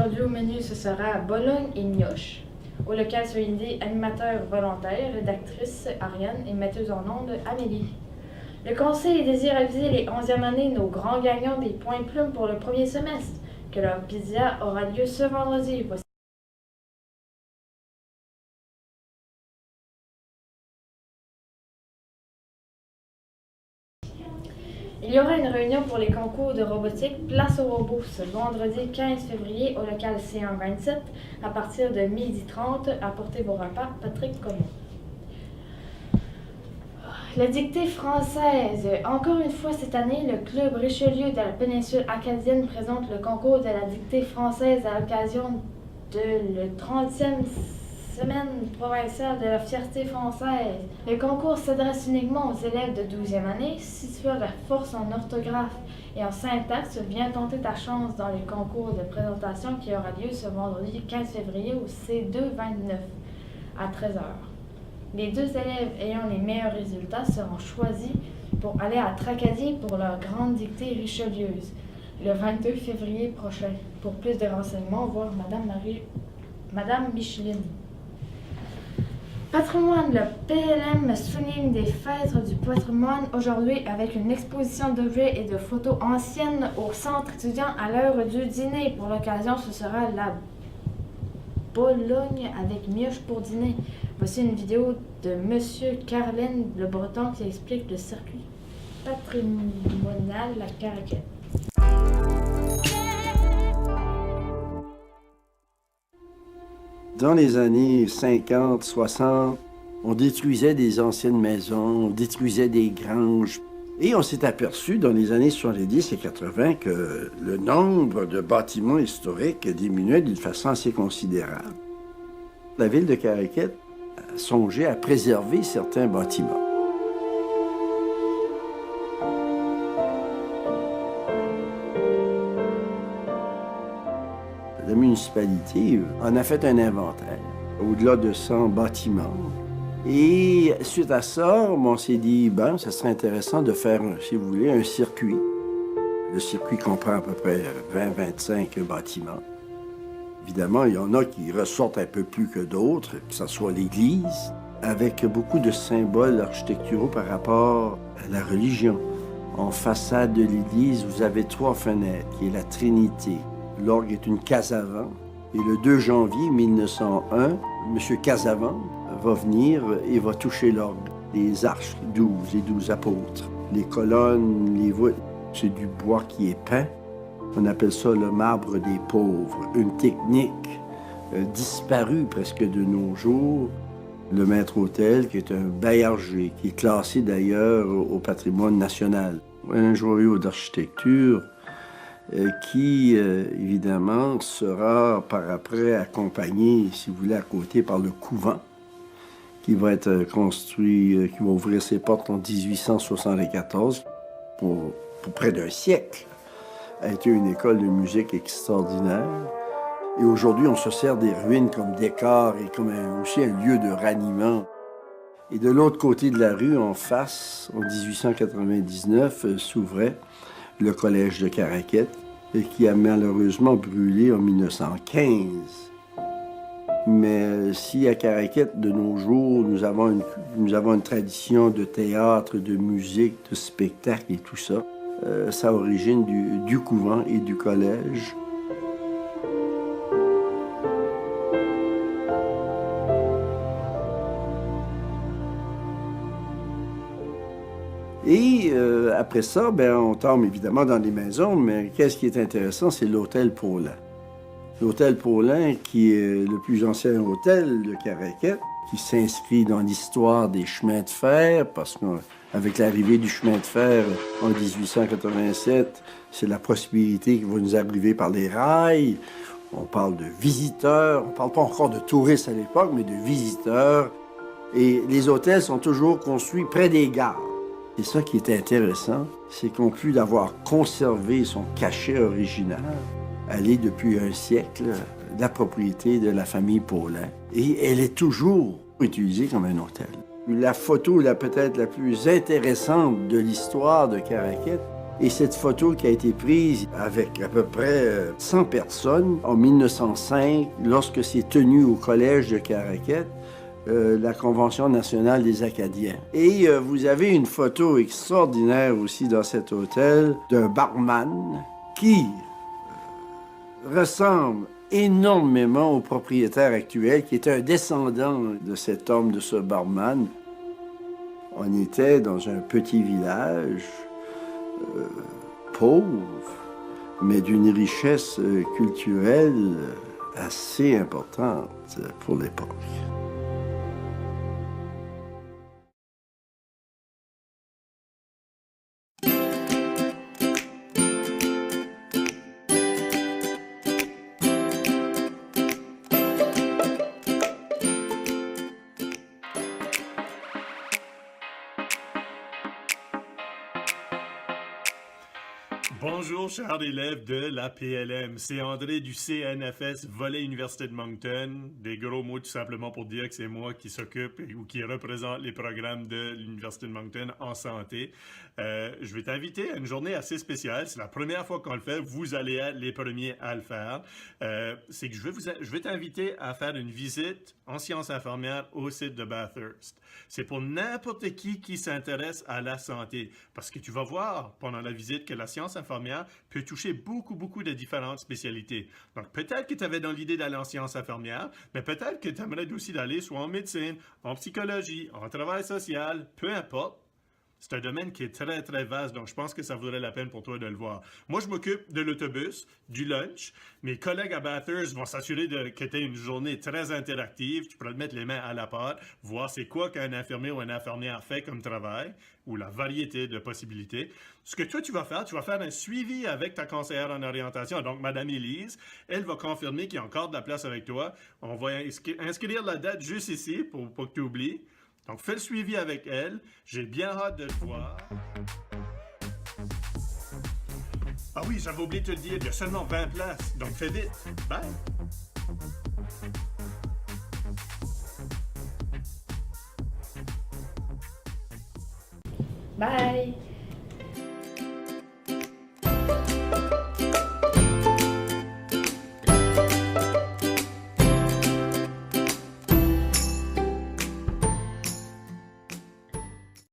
Aujourd'hui au menu, ce sera bologne et mioche. Au local sur Indie, animateur volontaire, rédactrice Ariane et metteuse en ondes Amélie. Le conseil désire aviser les 11e années nos grands gagnants des points plumes pour le premier semestre, que leur pizza aura lieu ce vendredi. Il y aura une réunion pour les concours de robotique Place aux robots ce vendredi 15 février au local C127 à partir de 12h30. Apportez vos repas, Patrick Comeau. La dictée française. Encore une fois cette année, le club Richelieu de la péninsule acadienne présente le concours de la dictée française à l'occasion de la 30e semaine provinciale de la fierté française. Le concours s'adresse uniquement aux élèves de 12e année. Si tu as la force en orthographe et en syntaxe, viens tenter ta chance dans le concours de présentation qui aura lieu ce vendredi 15 février au C229 à 13h. Les 2 élèves ayant les meilleurs résultats seront choisis pour aller à Tracadie pour leur grande dictée richelieuse le 22 février prochain. Pour plus de renseignements, voir Madame Micheline. Patrimoine. Le PLM souligne des fêtes du patrimoine aujourd'hui avec une exposition d'objets et de photos anciennes au centre étudiant à l'heure du dîner. Pour l'occasion, ce sera la Bologne avec mioche pour dîner. Voici une vidéo de Monsieur Carlin Le Breton qui explique le circuit patrimonial La Caraquette. Dans les années 50, 60, on détruisait des anciennes maisons, on détruisait des granges. Et on s'est aperçu dans les années 70 et 80 que le nombre de bâtiments historiques diminuait d'une façon assez considérable. La ville de Caraquette a songé à préserver certains bâtiments. La municipalité en a fait un inventaire, au-delà de 100 bâtiments. Et suite à ça, on s'est dit, ben, ça serait intéressant de faire, si vous voulez, un circuit. Le circuit comprend à peu près 20-25 bâtiments. Évidemment, il y en a qui ressortent un peu plus que d'autres, que ce soit l'église, avec beaucoup de symboles architecturaux par rapport à la religion. En façade de l'église, vous avez 3 fenêtres, qui est la Trinité. L'orgue est une Casavant. Et le 2 janvier 1901, M. Casavant va venir et va toucher l'orgue. Les arches, les 12 apôtres, les colonnes, les voûtes, c'est du bois qui est peint. On appelle ça le marbre des pauvres, une technique disparue presque de nos jours. Le maître-autel, qui est un Baillarger, qui est classé d'ailleurs au patrimoine national. Un joyau d'architecture qui, évidemment, sera par après accompagné, si vous voulez, à côté par le couvent, qui va être construit, qui va ouvrir ses portes en 1874 pour près d'un siècle. A été une école de musique extraordinaire. Et aujourd'hui, on se sert des ruines comme décor et comme aussi un lieu de raniement. Et de l'autre côté de la rue, en face, en 1899, s'ouvrait le collège de Caraquette, qui a malheureusement brûlé en 1915. Mais si à Caraquette, de nos jours, nous avons une tradition de théâtre, de musique, de spectacle et tout ça, ça a origine du couvent et du collège. Et après ça, ben, on tombe évidemment dans les maisons, mais qu'est-ce qui est intéressant, c'est l'hôtel Paulin. L'hôtel Paulin, qui est le plus ancien hôtel de Caraquette, qui s'inscrit dans l'histoire des chemins de fer, parce qu'avec l'arrivée du chemin de fer en 1887, c'est la possibilité qui va nous arriver par les rails. On parle de visiteurs, on ne parle pas encore de touristes à l'époque, mais de visiteurs. Et les hôtels sont toujours construits près des gares. Et ça qui est intéressant, c'est qu'en plus d'avoir conservé son cachet original, elle est depuis un siècle la propriété de la famille Paulin. Et elle est toujours utilisée comme un hôtel. La photo peut-être la plus intéressante de l'histoire de Caraquette, Et cette photo qui a été prise avec à peu près 100 personnes en 1905, lorsque s'est tenue au collège de Caraquet, la Convention nationale des Acadiens. Et vous avez une photo extraordinaire aussi dans cet hôtel d'un barman qui ressemble énormément au propriétaire actuel, qui est un descendant de cet homme, de ce barman. On était dans un petit village pauvre, mais d'une richesse culturelle assez importante pour l'époque. Bonjour, chers élèves de la PLM. C'est André du CNFS Volley Université de Moncton. Des gros mots tout simplement pour dire que c'est moi qui s'occupe ou qui représente les programmes de l'Université de Moncton en santé. Je vais t'inviter à une journée assez spéciale. C'est la première fois qu'on le fait. Vous allez être les premiers à le faire. C'est que je vais t'inviter à faire une visite en sciences infirmières au site de Bathurst. C'est pour n'importe qui s'intéresse à la santé. Parce que tu vas voir pendant la visite que la science infirmière peut toucher beaucoup de différentes spécialités. Donc, peut-être que tu avais dans l'idée d'aller en sciences infirmières, mais peut-être que tu aimerais aussi d'aller soit en médecine, en psychologie, en travail social, peu importe. C'est un domaine qui est très vaste, donc je pense que ça vaudrait la peine pour toi de le voir. Moi, je m'occupe de l'autobus, du lunch. Mes collègues à Bathurst vont s'assurer que tu aies une journée très interactive. Tu pourras te mettre les mains à la pâte, voir c'est quoi qu'un infirmier ou une infirmière fait comme travail, ou la variété de possibilités. Ce que toi, tu vas faire un suivi avec ta conseillère en orientation, donc Madame Élise. Elle va confirmer qu'il y a encore de la place avec toi. On va inscrire la date juste ici pour pas que tu oublies. Donc, fais le suivi avec elle. J'ai bien hâte de te voir. Ah oui, j'avais oublié de te le dire, il y a seulement 20 places. Donc, fais vite. Bye! Bye!